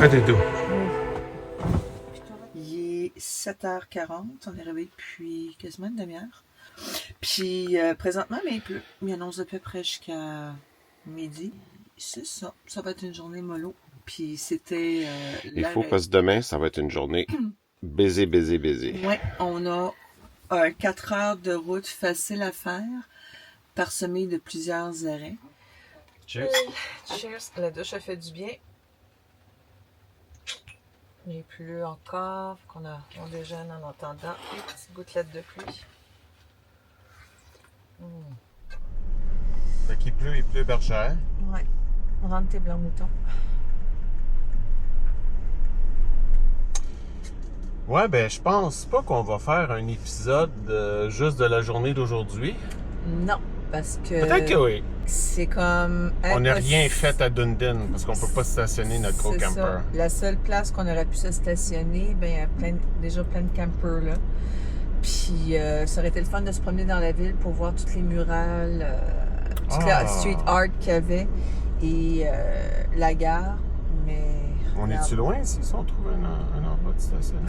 fait et tout. Il est 7h40, on est réveillé depuis quasiment une demi-heure. Puis présentement, mais il pleut. Il annonce à peu près jusqu'à midi. C'est ça. Ça va être une journée mollo. Puis c'était... Il faut parce que demain, ça va être une journée baiser. Oui, on a 4 heures de route facile à faire, parsemée de plusieurs arrêts. Cheers. Cheers. La douche a fait du bien. Il pleut encore. On déjeune en entendant les petites gouttelettes de pluie. Fait qu'il pleut bergère. Ouais. On rentre tes blancs moutons. Ouais, ben je pense pas qu'on va faire un épisode juste de la journée d'aujourd'hui. Non, parce que... Peut-être que oui. C'est comme... On n'a rien fait à Dunedin parce qu'on peut pas stationner notre gros camper. Ça. La seule place qu'on aurait pu se stationner, ben il y a déjà plein de campers là. Puis ça aurait été le fun de se promener dans la ville pour voir toutes les murales, toute la street art qu'il y avait et la gare. Mais on est-tu loin si on trouve un endroit de stationnement?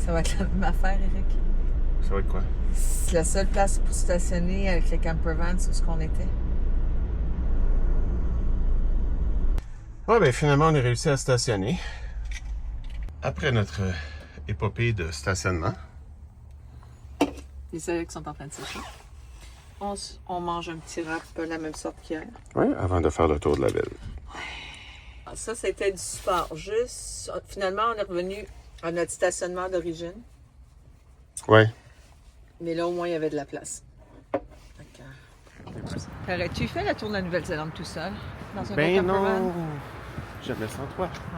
Ça va être la même affaire, Eric. Ça va être quoi? C'est la seule place pour stationner avec les camper vans où ce qu'on était. Ouais, ben finalement, on a réussi à stationner. Après notre épopée de stationnement. Les soleils qui sont en train de sécher. On mange un petit wrap la même sorte qu'hier. Oui, avant de faire le tour de la ville. Ça, c'était du sport. Juste, finalement, on est revenu à notre stationnement d'origine. Oui. Mais là, au moins, il y avait de la place. Aurais-tu fait la tour de la Nouvelle-Zélande tout seul? Dans un ben non! Jamais sans toi. Oh.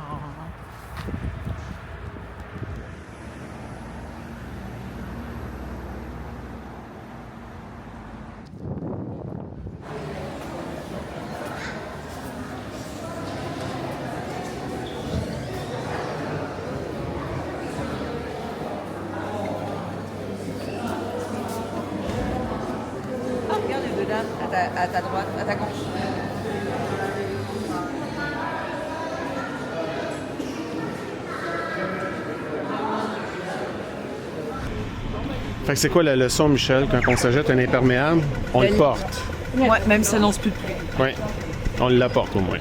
Regarde les deux dames à ta droite, à ta gauche. Fait que c'est quoi la leçon, Michel, quand on s'achète un imperméable? On le porte. Ouais, même si ça n'annonce plus de pluie. Oui, on l'apporte au moins.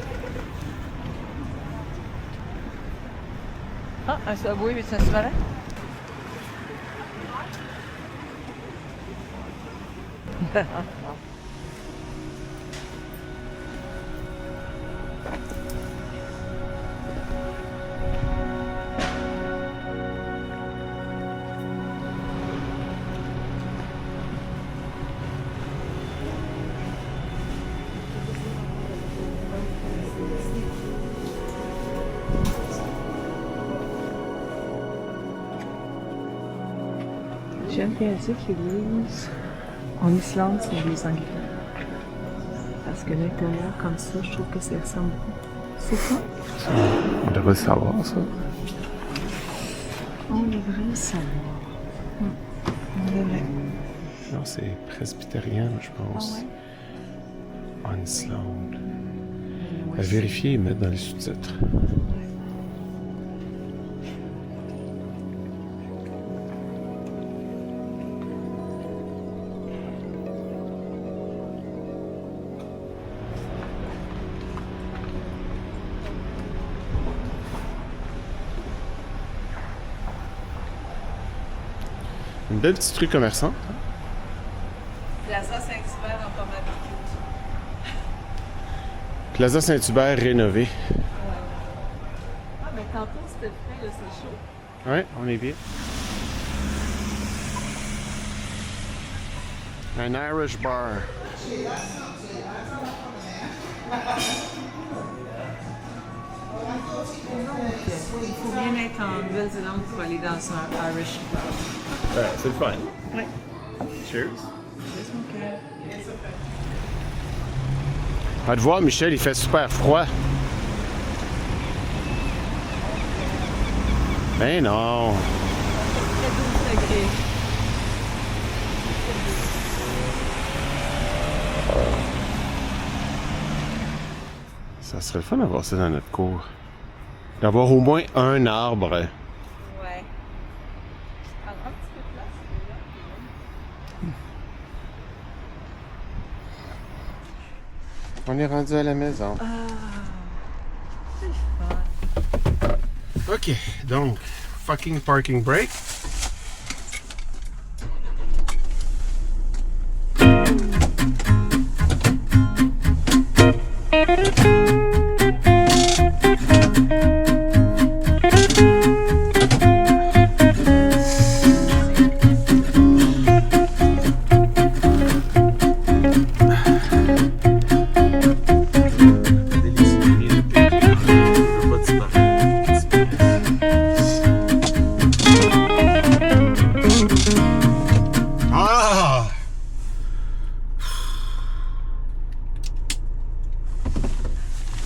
Ah, un Subway, mais ça se valait? J'aime bien dire que l'église en Islande, c'est l'église anglicane. Parce que l'intérieur, comme ça, je trouve que ça ressemble beaucoup. C'est quoi? On devrait le savoir, ça. On devrait le savoir. On devrait. Non, c'est presbytérien, je pense. Ah ouais? En Islande. À vérifier et mettre dans les sous-titres. Une belle petite rue commerçante. Plaza Saint-Hubert en pomme à Plaza Saint-Hubert rénové. Ah, mais tantôt, c'était frais, là, c'est chaud. Ouais, on est bien. Un Irish bar. Il faut bien être en Nouvelle-Zélande pour aller dans un Irish bar. Ouais, c'est le fun. Oui. Cheers. Cheers, mon cœur. Va te voir, Michel, il fait super froid. Ben non. Très 12 degrés. Ça serait le fun d'avoir ça dans notre cours. D'avoir au moins un arbre. Ouais. Un petit peu de place, On est rendu à la maison. c'est fun. OK, donc, fucking parking brake.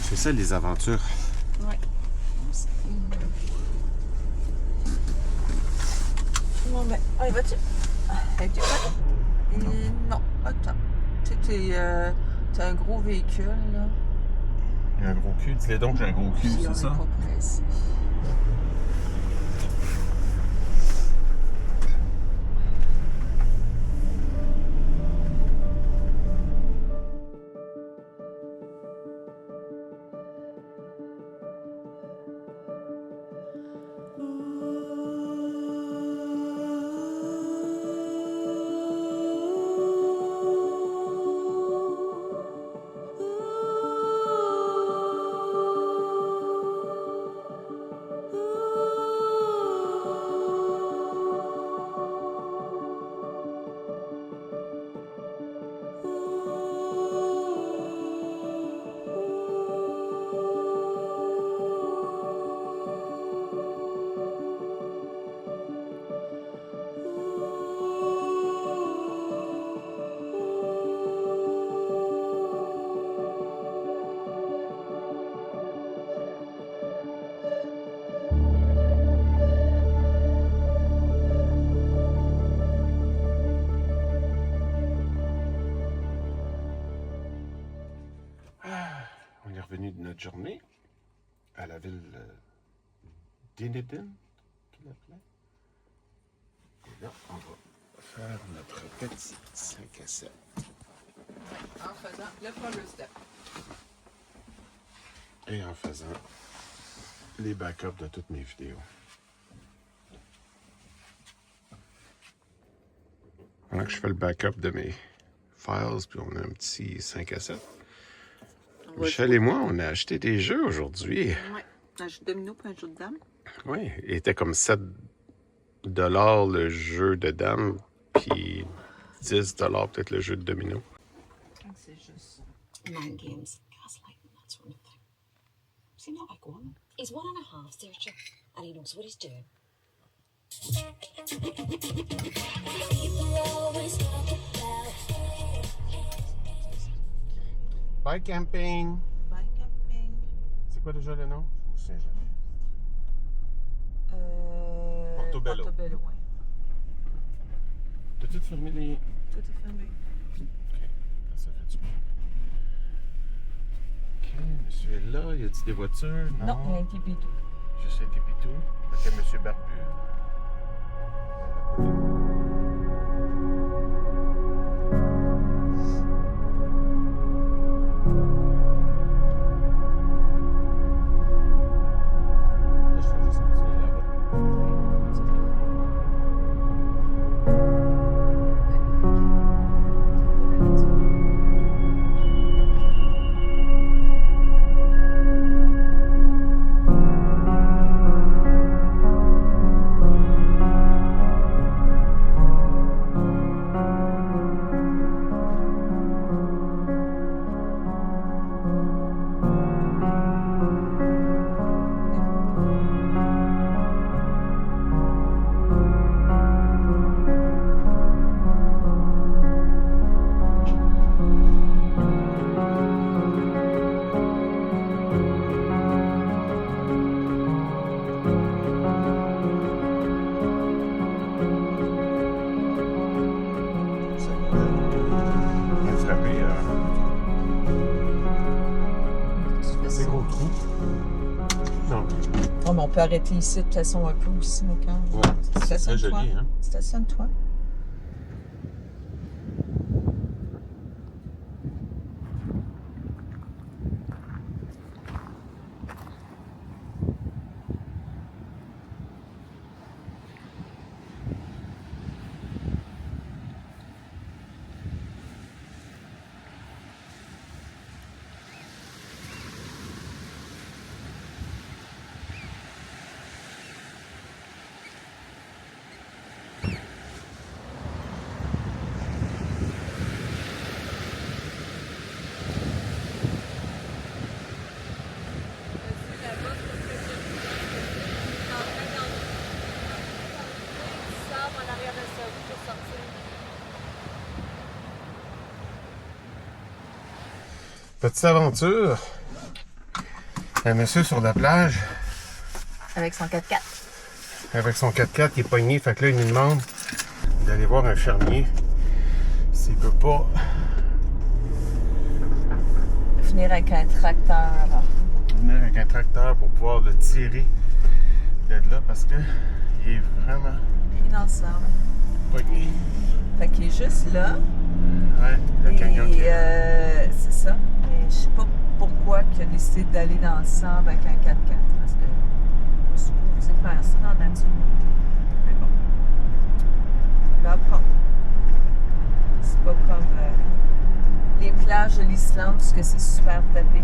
C'est ça les aventures. Ouais. Bon, ben, allez, vas-tu? Es-tu prêt? Non, attends. Tu sais, t'as un gros véhicule, là. Il y a un gros cul. Dis-le donc, j'ai un gros cul, Puis on c'est est ça? pas pressé. On est revenu de notre journée à la ville d'Inedin, qu'il appelait. Et là, on va faire notre petit 5 à 7. En faisant le premier step. Et en faisant les backups de toutes mes vidéos. Pendant que je fais le backup de mes files, puis on a un petit 5 à 7. Michel et moi, on a acheté des jeux aujourd'hui. Ouais. Un jeu de domino puis un jeu de dames. Oui, il était comme 7 $ le jeu de dames, puis 10 $ peut-être le jeu de domino. C'est juste. Mind games, gaslighting, that sort of thing. Seems not like one. He's 1.5, Saoirse, and he knows what he's doing. Bye camping! Bye camping. C'est quoi déjà le nom? Je me souviens jamais. Portobello. Portobello, ouais. T'as tout fermé les... Tout est fermé. Ok, ça fait du bien. Ok, monsieur est là. Y a-t-il des voitures? Non, il y a un petit pitou. Juste un tipitou. Ok, monsieur Barbu. Des gros trous. Non. Oh, mais on peut arrêter ici de toute façon un peu aussi, mon cœur. Ouais, c'est très Stationne-toi. joli, hein? Stationne-toi. Petite aventure. Un monsieur sur la plage, Avec son 4x4. avec son 4x4 qui est pogné. Fait que là, il nous demande d'aller voir un fermier s'il peut pas Venir avec un tracteur. venir avec un tracteur pour pouvoir le tirer de là parce que il est vraiment Pris dans le sable. pogné. Fait qu'il est juste là. Ouais, le camion qui est là. C'est ça. Mais je sais pas pourquoi il a décidé d'aller dans le sable avec un 4x4. Parce que on est supposé faire ça dans la nature. Mais bon. Il va apprendre. C'est pas comme les plages de l'Islande parce que c'est super tapé.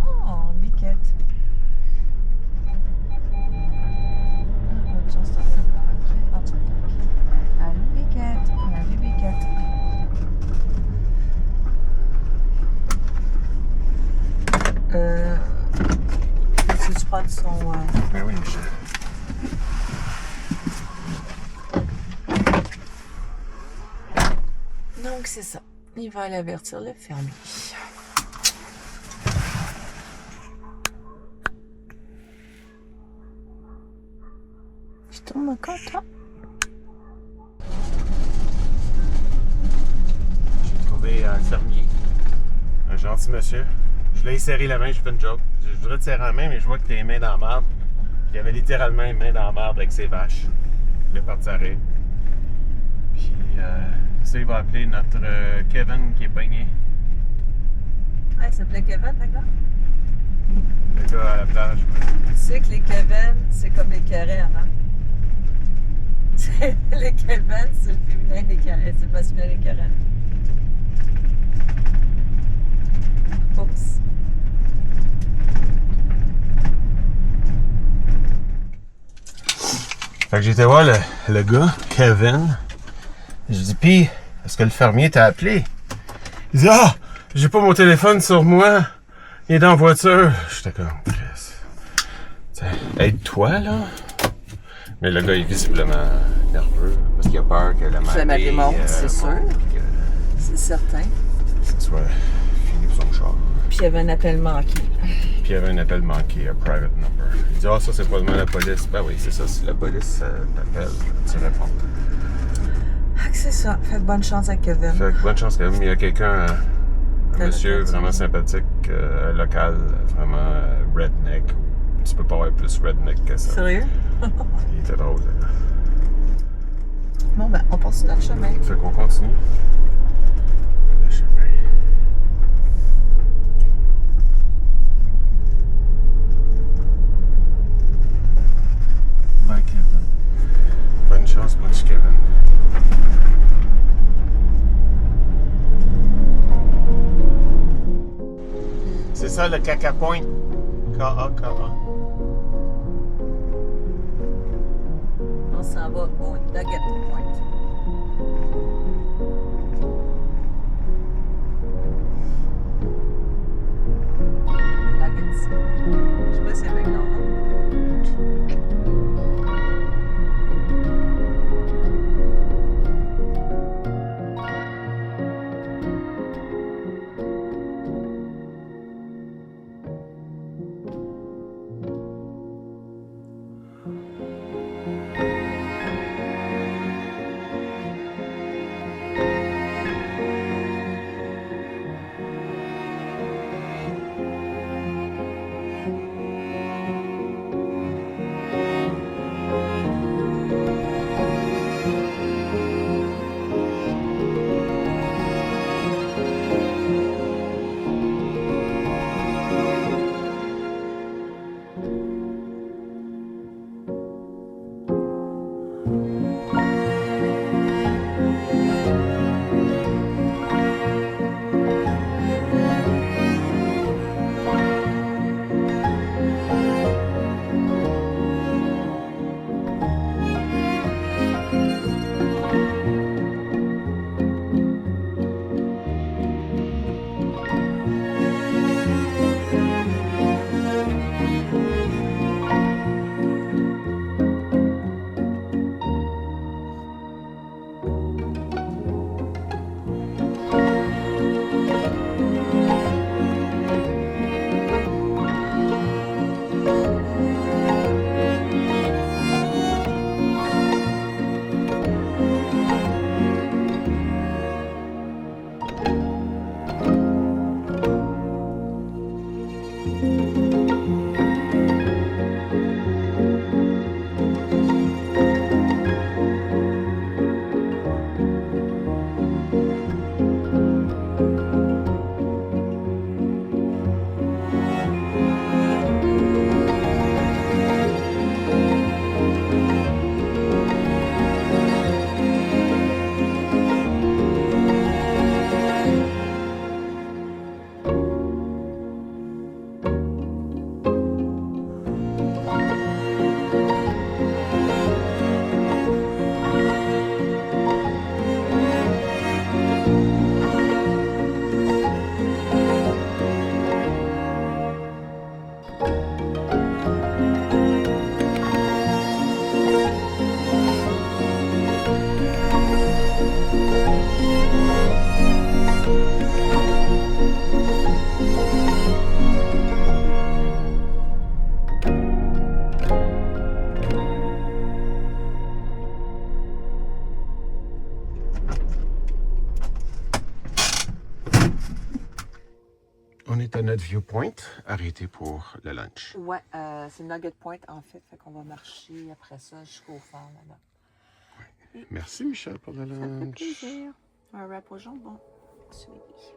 Oh, biquette. Bonne chance d'en avoir après. Ah, tu vas allô, biquette. Allô, biquette. Si tu prends son... Ben oui, Donc, c'est ça. Il va aller avertir le fermier. Je tourne encore, toi. j'ai trouvé un fermier, un gentil monsieur. Je l'ai serré la main, j'ai fait une joke. Je voudrais te serrer la main, mais je vois que t'as les mains dans la marde. Il avait littéralement les mains dans la marde avec ses vaches. Il est parti à rire. Puis ça, il va appeler notre Kevin qui est pogné. Ah, il s'appelait Kevin, d'accord? Le gars à la plage. Ouais. Tu sais que les Kevin, c'est comme les Karen, hein? Les Kevin, c'est le féminin des Karen, c'est le masculin des Karen. Oups. Fait que j'étais voir le gars, Kevin. Je dis, pis, est-ce que le fermier t'a appelé? Il dit, ah, j'ai pas mon téléphone sur moi. Il est dans la voiture. J'étais comme, Chris. T'sais, aide-toi, là. Mais le gars est visiblement nerveux parce qu'il a peur que la La marée monte, c'est sûr. Que C'est certain. ça soit fini pour son char. Puis il y avait un appel manqué. Puis il y avait un appel manqué, un private number. Il dit, ah, ça, c'est probablement la police. Ben oui, c'est ça. Si la police t'appelle, tu réponds. Ah, que c'est ça. Fait que bonne chance à Kevin. Fait que bonne chance quand même. Il y a quelqu'un, un monsieur vraiment sympathique, local, vraiment redneck. Tu peux pas avoir plus redneck que ça. Sérieux? Il était drôle. Là. Bon, ben, on continue notre chemin. Fait qu'on continue. Le chemin. Bye, Kevin. Bonne chance, mon petit Kevin. C'est ça le Caca Point. K-A-K-A. On s'en va au Nugget Point. Nuggets. Je sais pas si c'est McDonald's. On est à notre viewpoint, arrêté pour le lunch. Ouais, c'est Nugget Point en fait. Fait qu'on va marcher après ça jusqu'au phare là-bas. Merci Michel pour le Ça me fait lunch. plaisir. Un wrap au jambon. Sweetie.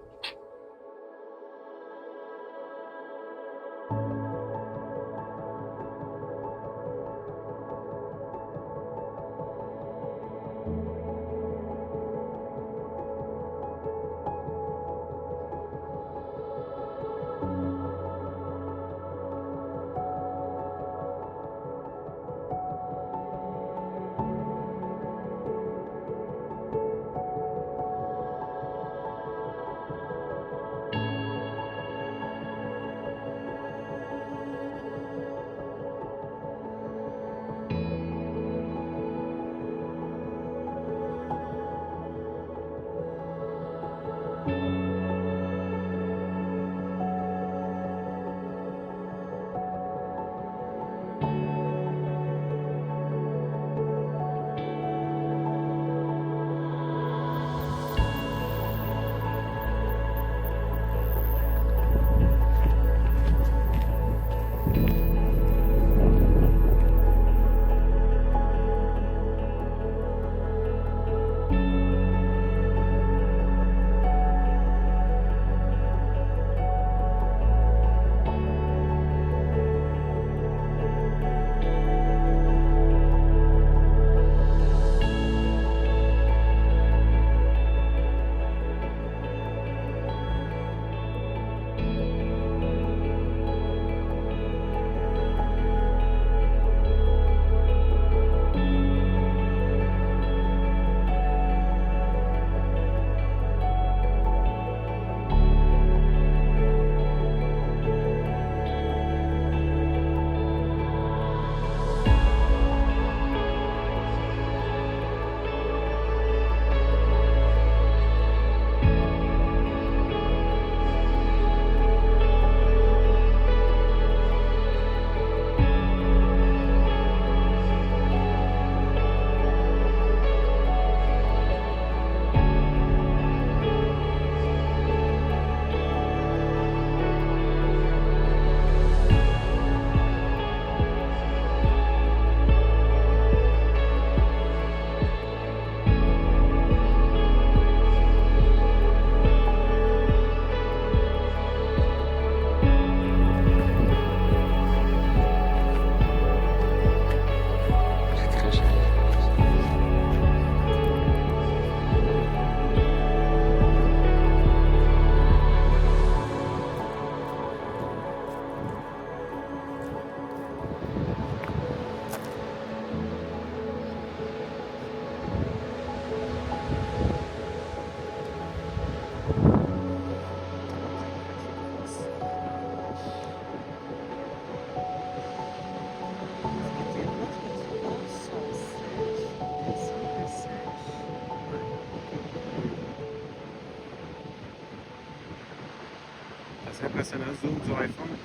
C'est impressionnant, zoom du iPhone.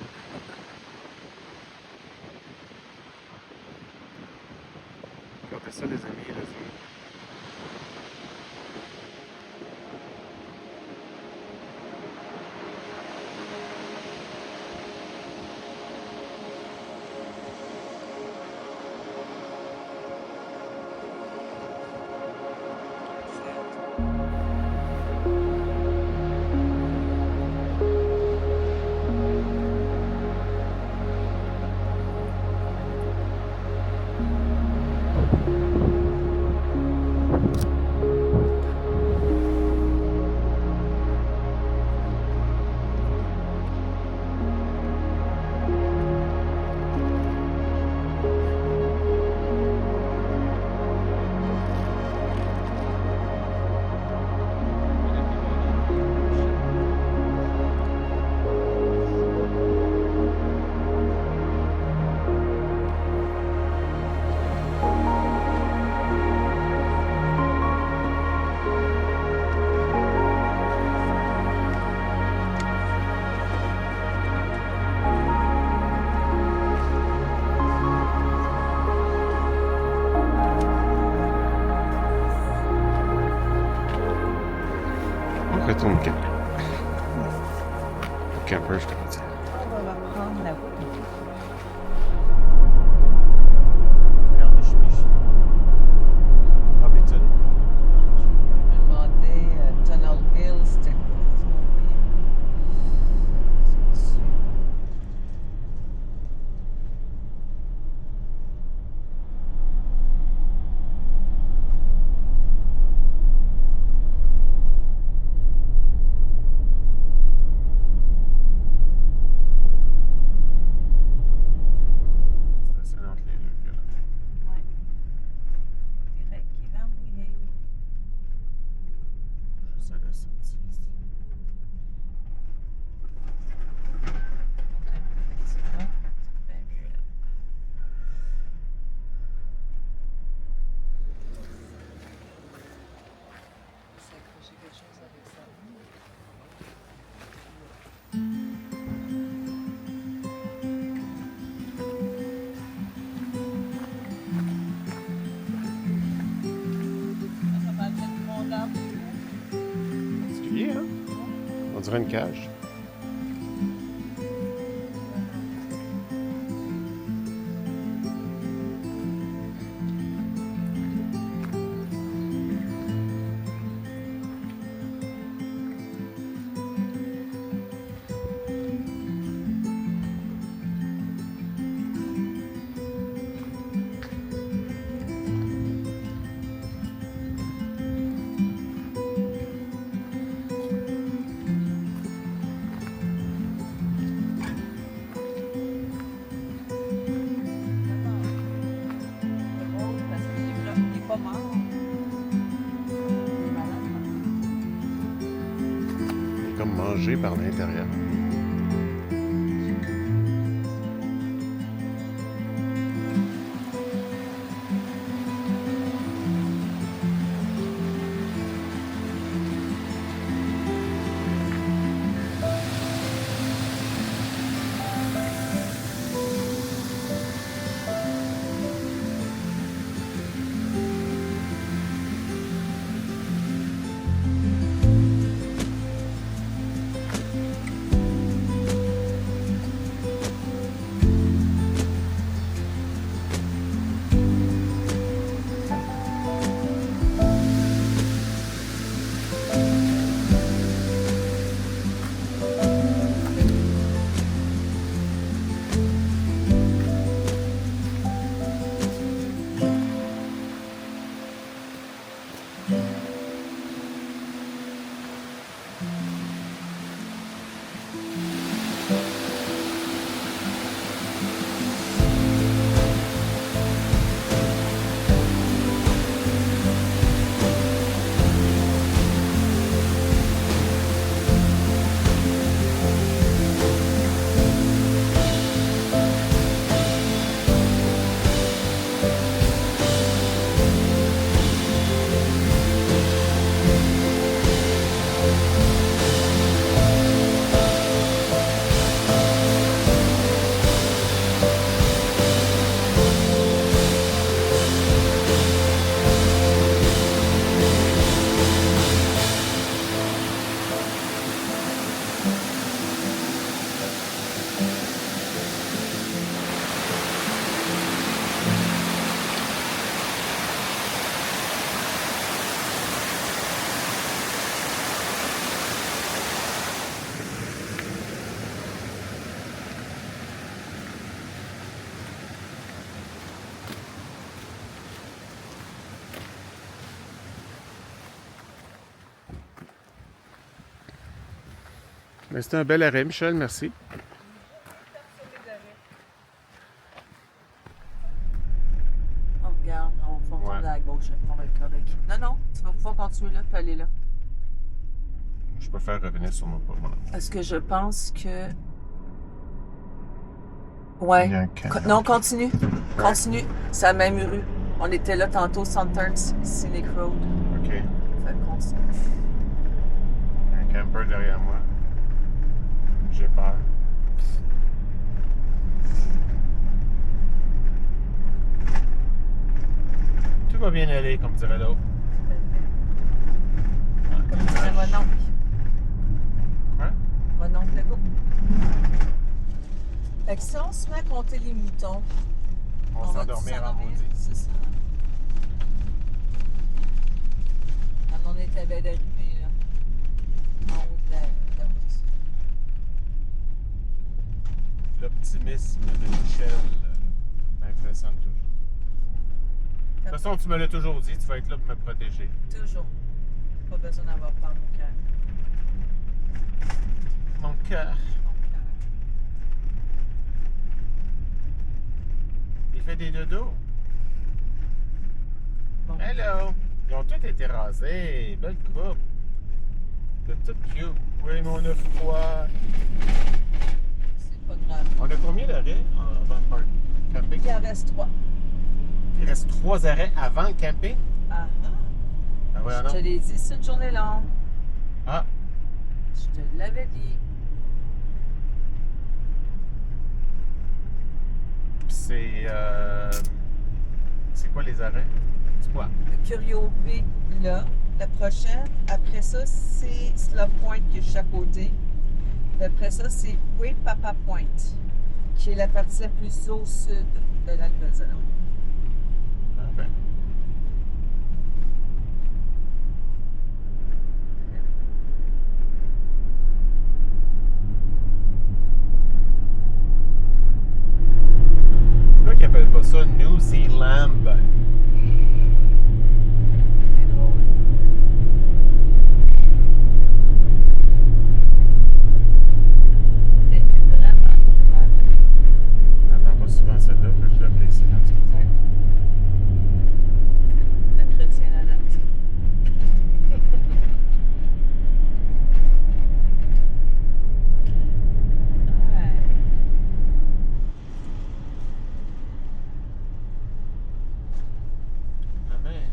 Regardez ça les amis, le zoom. retourne au camp. Au camper, je te dis. On va prendre la route. Regarde les chemises. Hobbiton. Je me demandais, Tunnel Hill, c'était quoi? C'est pas moyen. C'est-tu- C'est assez entre les deux. Là. Ouais. Direct qui va mouiller. Juste à la sortie ici. Effectivement, c'est bien mieux là. S'accrocher quelque chose avec ça. Ça va être mon arbre. Particulier, hein? On dirait une cage. Parce qu'il est là, il n'est pas mort. Il est malade. Il est comme mangé par l'intérieur. Mais c'était un bel arrêt, Michel, merci. Oh, regarde, on va retourner Ouais. à gauche, on va être correct. Non, non, tu vas pouvoir continuer là, puis aller là. Je préfère revenir sur mon pas. Parce que je pense que... Il Ouais. y a un camp. Non, continue. Continue. C'est la même rue. On était là tantôt, Southern Scenic Road. OK. Fait que continue. Il y a un camper derrière moi. J'ai peur. Tout va bien aller, comme dirait l'autre. Comme dirait mon oncle. Fait que si on se met à compter les moutons, On va s'endormir en s'endormir, maudit. c'est ça. Quand on était bien d'arriver, là, en haut de la route. L'optimisme de Michel m'impressionne toujours. De toute façon, tu me l'as toujours dit, tu vas être là pour me protéger. Toujours. Pas besoin d'avoir peur, mon cœur. Mon cœur. Mon cœur. Il fait des dodos. Bon. Hello! Ils ont tous été rasés. Belle coupe. De tout cute. Oui, mais on a froid. C'est pas grave. On a combien d'arrêts avant le parc camping? Il en reste 3. Il reste 3 arrêts avant le camping? Ah ah. Ah ouais, Je non? te l'ai dit, c'est une journée longue. Ah, Je te l'avais dit. pis c'est quoi les arrêts? C'est quoi? Le Curio B, là. La prochaine. Après ça, c'est Slop Point qui est juste à côté. Puis après ça, c'est Way Papa Point, qui est la partie la plus au sud de la Nouvelle-Zélande. Ah ben. Pourquoi ils appellent pas ça New Zealand? C'est drôle. C'est vraiment drôle. J'entends pas souvent celle-là, fait que je l'apprécie quand tu le dis. Ouais. La chrétienne à date. Ouais. Ma mère.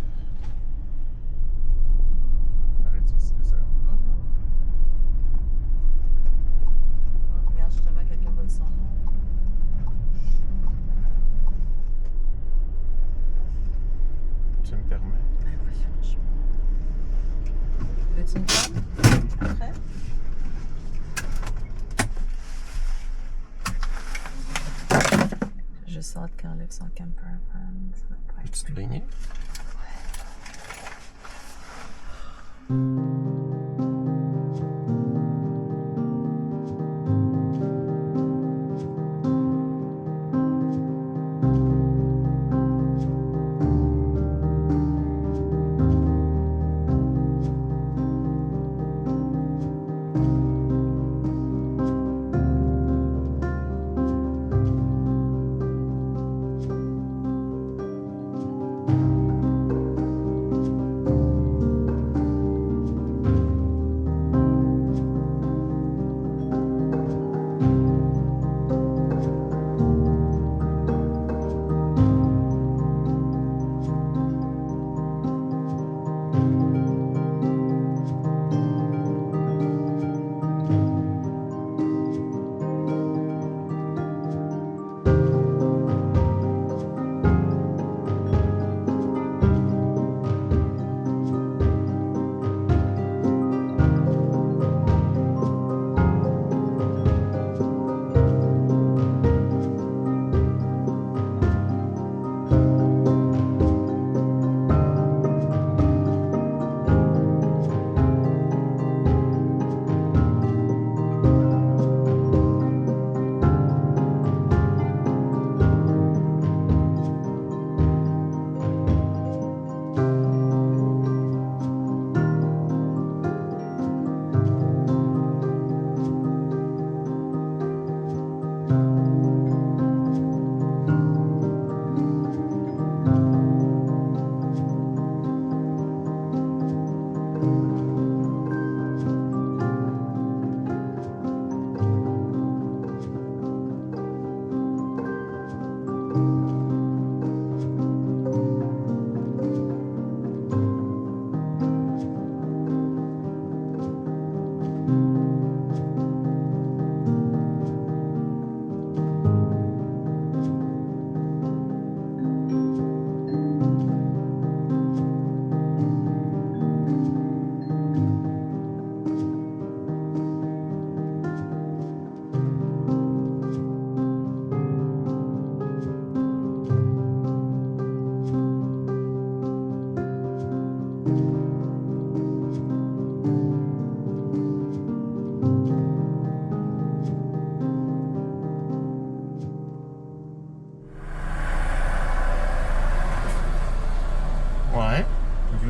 Arrête ici 2 secondes. Oh, regarde, justement, quelqu'un vole son nom. Tu me permets? Ben oui, franchement. Veux-tu une pomme? Après? Je sors quand son camper van. Ça va pas être Peux-tu te baigner?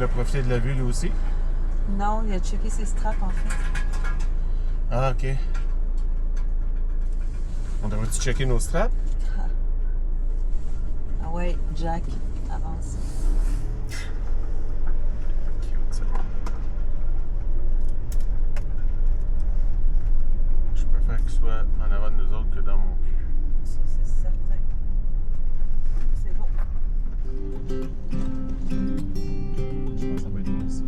a profité de la vue lui aussi? Non, il a checké ses straps en fait. Ah, ok. On devrait-tu checker nos straps? Ah ouais, Jack, avance. Cute, ça. Je préfère qu'il soit en avant de nous autres que dans mon cul. Ça, c'est certain. C'est bon. Je pense que ça va être bon aussi.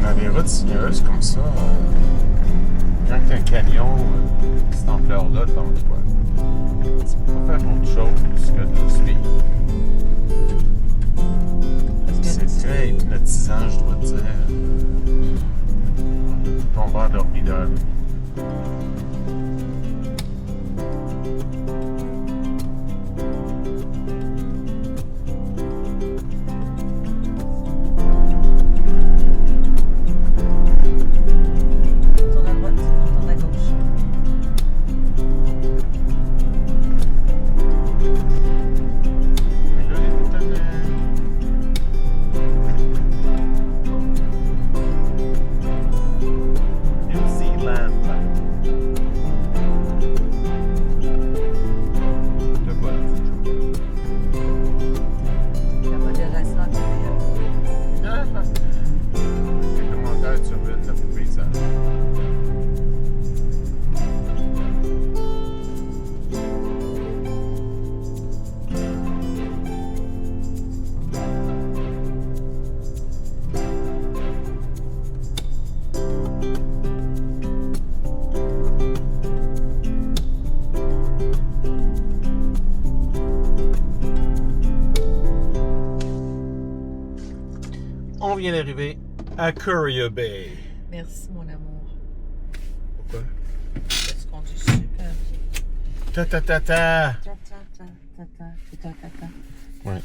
Dans les routes sinueuses comme ça, quand t'as un camion de cette ampleur-là devant toi, tu peux pas faire autre chose que de le suivre. C'est très hypnotisant, je dois te dire. On va endormi là. Tourne à droite, on tourne à gauche. Mais là, les montagnes, New Zealand. Le bol, La modération intérieure. les commentaires sur le paysage. On vient d'arriver à Courier Bay. Merci, mon amour. Pourquoi? Tu conduis super bien. Ta ta ta ta! Ta, ta, ta, ta, ta, ta, ta, ta. Ouais.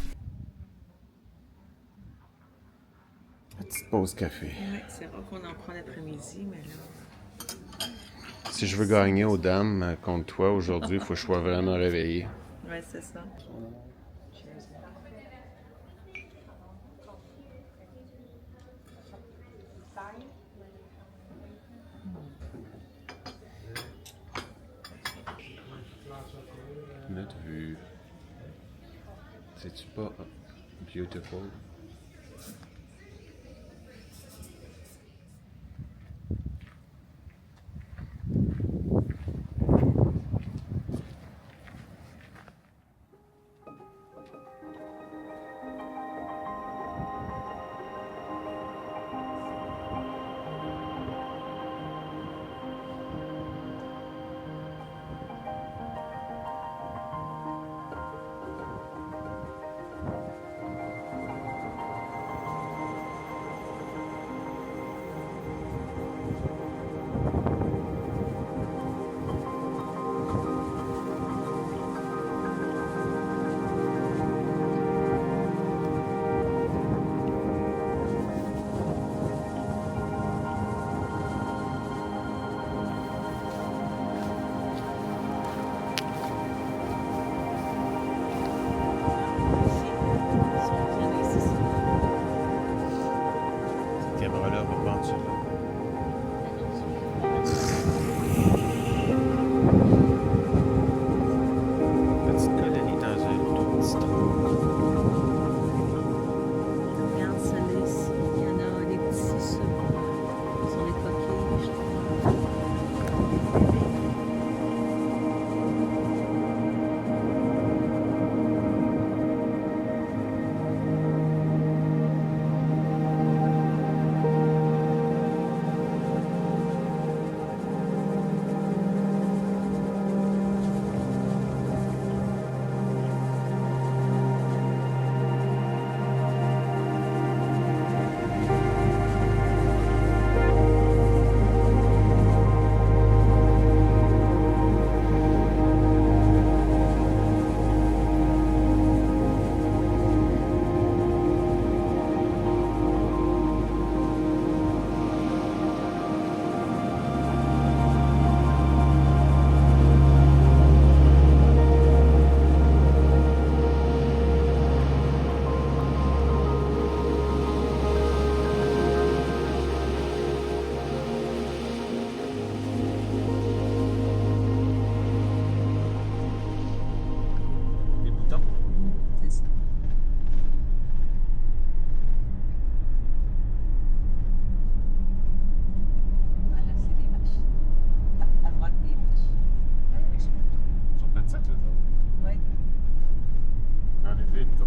Petite pause café. Ouais, c'est rare qu'on en prend l'après-midi, mais là. Si je veux gagner aux dames contre toi aujourd'hui, il faut que je sois vraiment réveillé. Ouais, c'est ça. Notre vue. C'est-tu pas beautiful?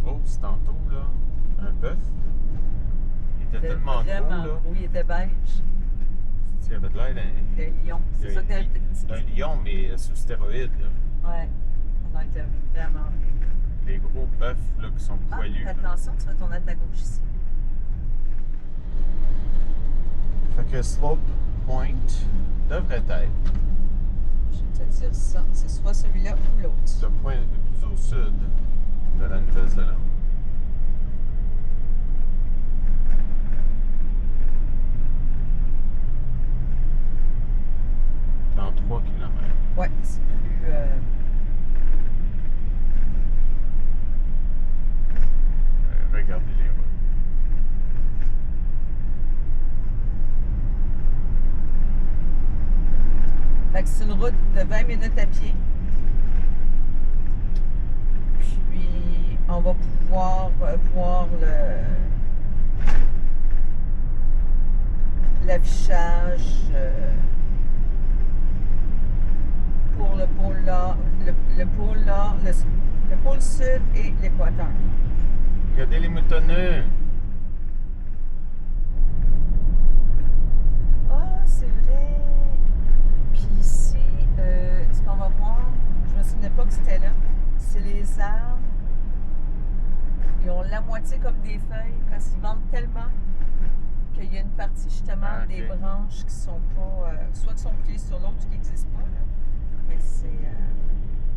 grosse tantôt, là. Un bœuf. Il était C'était tellement vraiment gros, là. gros. Il était beige. Il avait de l'air Le lion. C'est ça que t'as d'un lion, mais sous stéroïdes, là. Ouais. On a été vraiment. Les gros bœufs, là, qui sont Ah, poilus. attention, tu vas tourner à ta gauche ici. Fait que Slope Point devrait être Je vais te dire ça. C'est soit celui-là ou l'autre. le point le plus au sud de la Nouvelle-Zélande. Dans 3 kilomètres. Ouais, c'est plus. Regardez les routes. Fait que c'est une route de 20 minutes à pied. Puis, on va pouvoir voir l'affichage pour le pôle nord, le pôle nord, le pôle sud et l'équateur. Regardez les moutonneux. Ah, c'est vrai. Puis ici, ce qu'on va voir, je me souvenais pas que c'était là, c'est les arbres. Ils ont la moitié comme des feuilles parce qu'ils vendent tellement qu'il y a une partie justement Ah, ok. des branches qui sont pas, soit qui sont pliées sur l'autre, qui n'existent pas, là, mais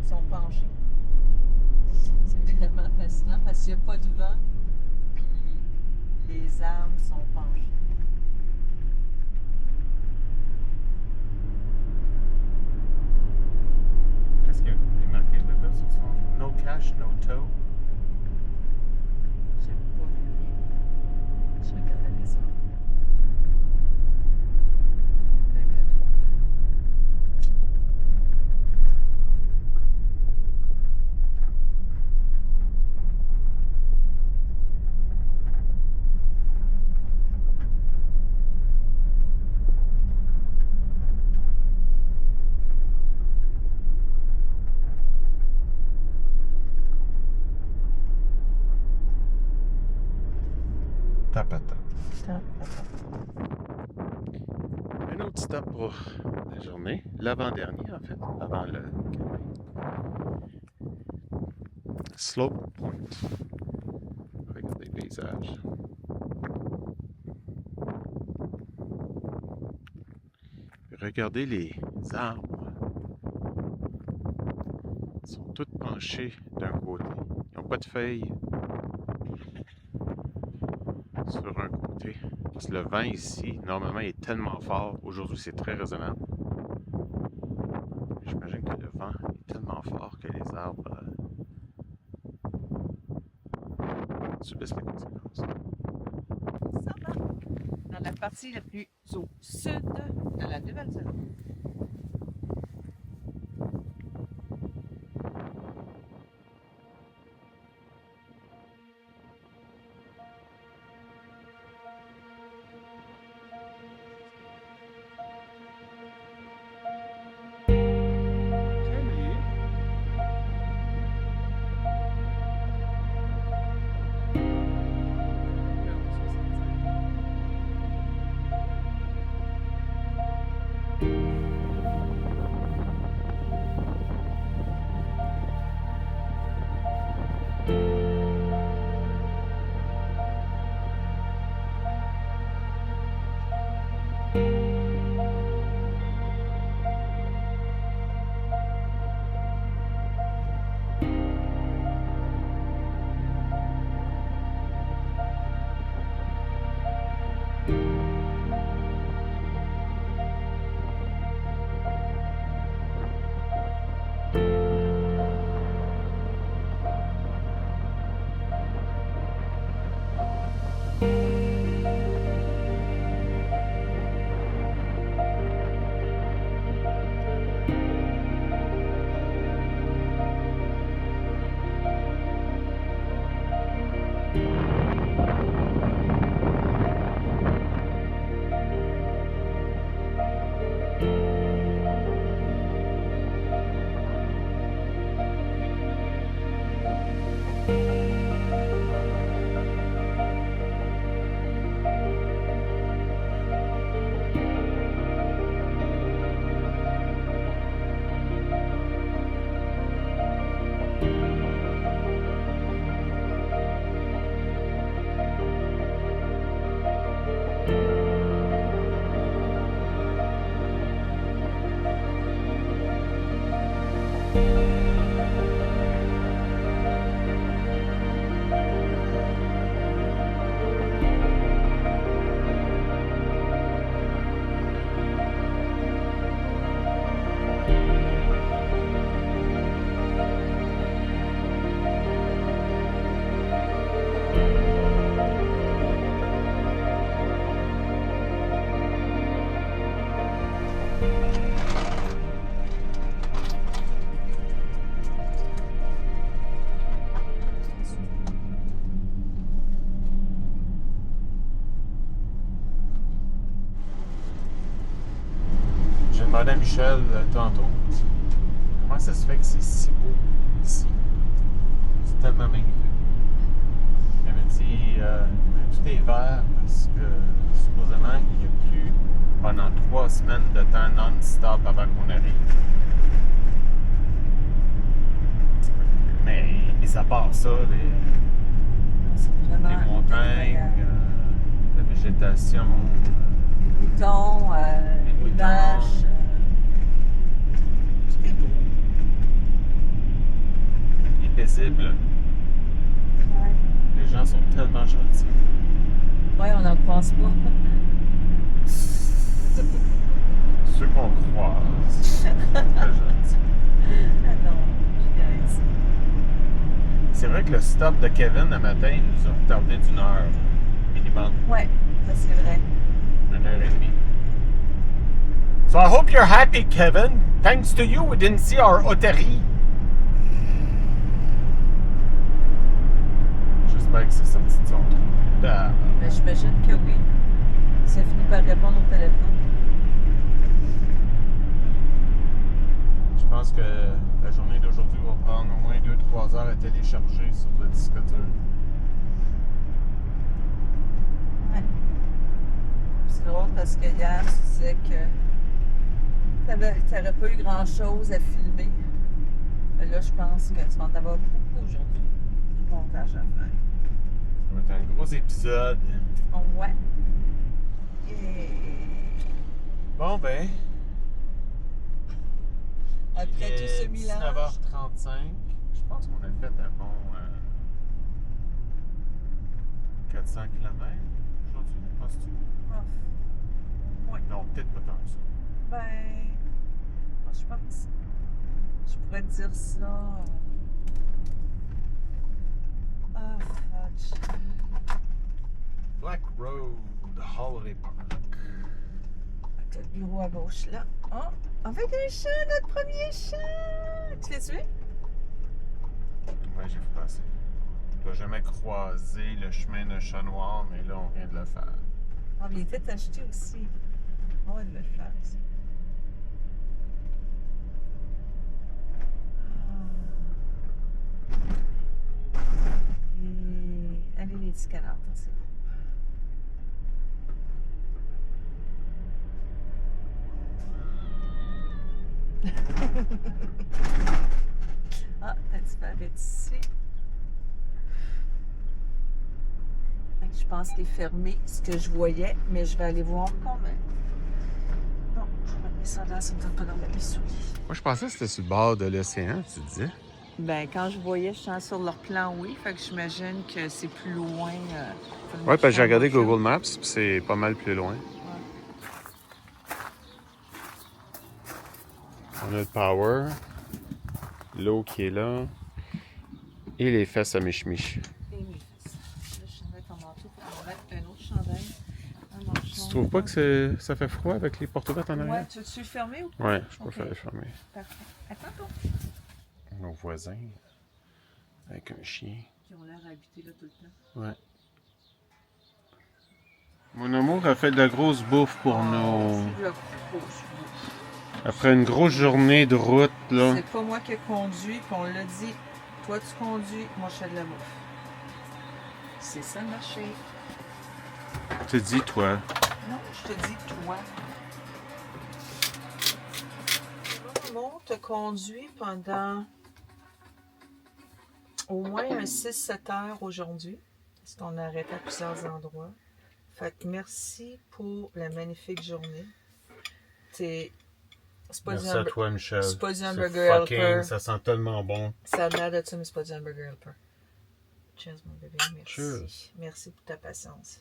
sont penchées. C'est vraiment fascinant parce qu'il n'y a pas de vent, puis les arbres sont penchés. Qu'est-ce qu'il est marqué là-bas sur son... No cash, no tow. J'ai pas vu rien. Je regardais les arbres. Même le toit. Tape à tape. Attends. Un autre stop pour la journée. L'avant-dernier, en fait. Avant le camping. Slope Point. Regardez le paysage. Regardez les arbres. Ils sont tous penchés d'un côté. Ils n'ont pas de feuilles sur un côté. Parce que le vent ici, normalement, est tellement fort. Aujourd'hui, c'est très raisonnable. J'imagine que le vent est tellement fort que les arbres subissent les conséquences. Ça va. Dans la partie la plus au sud de la Nouvelle-Zélande. Salut! Michel tantôt. Comment ça se fait que c'est si beau ici? C'est tellement magnifique. Elle m'a dit tout est vert parce que supposément il n'y a plus pendant 3 semaines de temps non-stop avant qu'on arrive. Mais mis à part ça, C'est vraiment les montagnes, incroyable. la végétation, Les moutons, les les moutons. vaches. Tout est beau. il est paisible. Ouais. Les gens sont tellement gentils. Ouais, on n'en pense pas. Ceux qu'on croise, sont très gentils. Ah non, je niaise. C'est vrai que le stop de Kevin le matin nous a retardé d'1 heure minimum, Ouais, ça c'est vrai. 1h30. So I hope you're happy, Kevin. Thanks to you, we didn't see our oterie. J'espère que c'est sorti de son trou. Ah. Mais j'imagine que oui. Ça finit par répondre au téléphone. Je pense que la journée d'aujourd'hui va prendre au moins 2-3 heures à télécharger sur le disque dur. Ouais. C'est drôle parce que hier, tu disais que t'aurais pas eu grand-chose à filmer. Mais là, je pense que tu vas en avoir beaucoup aujourd'hui. Du montage à faire. Ça va être un gros épisode. Oh, ouais. Et Bon ben, après tout ce mélange. 19h35. Je pense qu'on a fait un bon 400 km aujourd'hui, penses-tu? Ah, ouais. Non, peut-être pas tant que ça. Ben, moi, je pense. Je pourrais te dire ça. Ah, fudge. Black Road, Holiday Park. T'as le bureau à gauche là. Oh, avec un chat, notre premier chat! Tu l'as tué? Ouais, j'ai vu passer. Tu n'as jamais croisé le chemin d'un chat noir, mais là, on vient de le faire. Ah, mais il était acheté aussi. On va le faire aussi. Ah. Et... Allez, les petits canards, c'est bon. Ah, elle disparaît d'ici. Je pense qu'il est fermé, ce que je voyais, mais je vais aller voir quand même. Non, je vais mettre mes sandales, ça me donne pas d'en mettre mes souliers. Moi, je pensais que c'était sur le bord de l'océan, tu disais. Ben, quand je voyais, je sens sur leur plan, oui. Fait que j'imagine que c'est plus loin. Ouais, parce que j'ai regardé Google Maps, puis c'est pas mal plus loin. On a le power, l'eau qui est là, et les fesses à miche-miche. Et mes fesses. Là, je chandail ton manteau pour mettre un autre chandail. Tu trouves pas que ça fait froid avec les portes ouvertes en arrière? Ouais, tu veux-tu le fermer ou pas? Ouais, je Ok. préfère les fermer. Parfait. Attends, toi. Nos voisins, avec un chien. Qui ont l'air à habiter là tout le temps. Ouais. Mon amour a fait de la grosse bouffe pour nous. C'est de la grosse bouffe. Après une grosse journée de route, là. C'est pas moi qui ai conduit, puis on l'a dit. Toi, tu conduis, moi, je fais de la bouffe. C'est ça le marché. Je te dis, toi. Non, je te dis toi. Maman te conduit pendant au moins un 6-7 heures aujourd'hui. Parce qu'on a arrêté à plusieurs endroits. Fait que merci pour la magnifique journée. C'est pas Merci du à toi, Michel. c'est pas du C'est hamburger fucking, helper. ça sent tellement bon. Ça a l'air de ça, mais c'est pas du hamburger helper. Cheers, mon bébé. Merci. Cheers. Merci pour ta patience.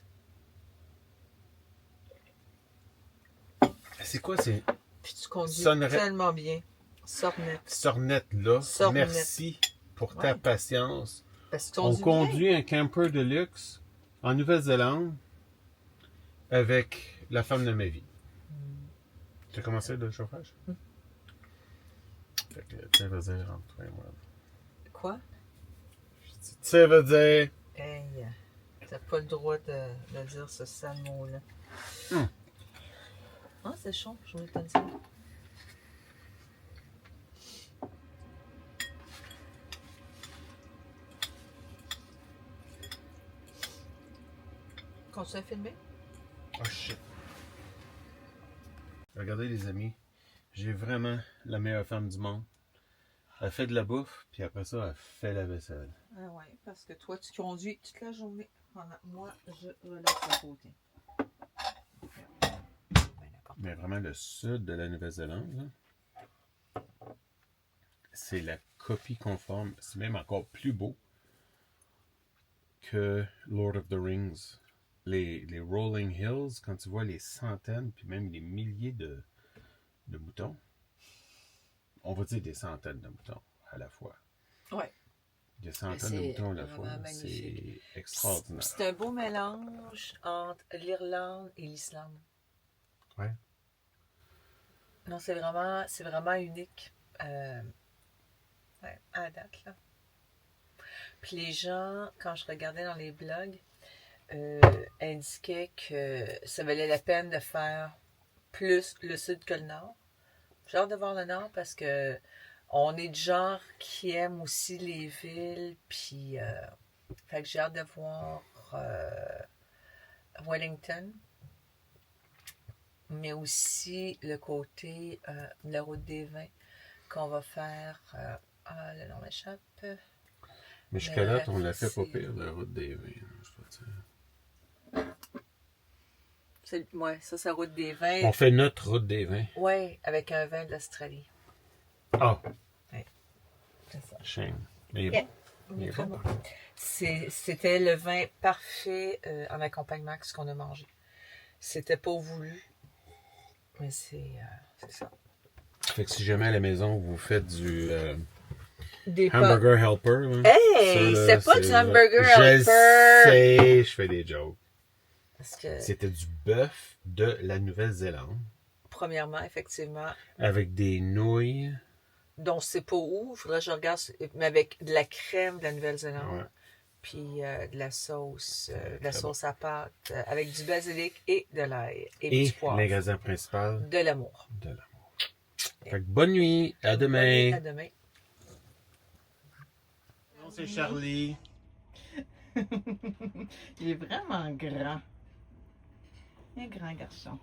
C'est quoi ces Puis tu conduis Sonnerait- tellement bien. Sornette. sornettes-là? Sornettes. Merci pour ta Ouais. patience. Parce que tu On conduis bien. conduit un camper de luxe en Nouvelle-Zélande avec la femme de ma vie. Tu as commencé le chauffage? Fait que, tu sais, vas-y, rentre-toi et moi. Quoi? Tu sais, veut dire... Hey, t'as pas le droit de dire ce sale mot-là. Hum. Ah, c'est chaud, je voulais te le dire. Continue à filmer? Oh shit. Regardez les amis, j'ai vraiment la meilleure femme du monde. Elle fait de la bouffe, puis après ça, elle fait la vaisselle. Ah ouais, parce que toi, tu conduis toute la journée. Pendant moi, je relaxe à côté. Mais vraiment, le sud de la Nouvelle-Zélande, là, c'est la copie conforme. C'est même encore plus beau que Lord of the Rings. Les Rolling Hills, quand tu vois les centaines, puis même les milliers de moutons, on va dire des centaines de moutons à la fois. Ouais. Des centaines de moutons à la fois. Vraiment magnifique. C'est extraordinaire. C'est un beau mélange entre l'Irlande et l'Islande. Ouais. Non, c'est vraiment unique. Ouais, à la date, là. Puis les gens, quand je regardais dans les blogs, indiquaient que ça valait la peine de faire plus le sud que le nord. J'ai hâte de voir le nord parce que on est du genre qui aime aussi les villes, puis fait que j'ai hâte de voir Wellington, mais aussi le côté de la route des vins qu'on va faire. Le nom m'échappe. Mais jusqu'à là, on l'a fait c'est- pas pire, la route des vins, je dois dire. Ouais, ça, c'est la route des vins. On fait notre route des vins. Oui, avec un vin d'Australie. Ah, C'est ça. shame. Mais il est Yeah. bon. Il est Très bon. bon. C'était le vin parfait en accompagnement avec ce qu'on a mangé. C'était pas voulu, mais c'est ça. Fait que si jamais à la maison, vous faites du Des hamburger helper, là, Hey, ça, là, c'est pas du hamburger Je helper. sais, je fais des jokes. Parce que, C'était du bœuf de la Nouvelle-Zélande premièrement, effectivement, avec des nouilles. dont c'est pas où, il faudrait que je regarde, mais avec de la crème de la Nouvelle-Zélande, Ouais. puis de la sauce, Très sauce à pâte, avec du basilic et de l'ail, et Et du poivre. l'ingrédient principal, De l'amour. de l'amour. Fait que bonne nuit, à demain. À demain. Non, c'est Charlie. Il est vraiment grand. Un grand garçon.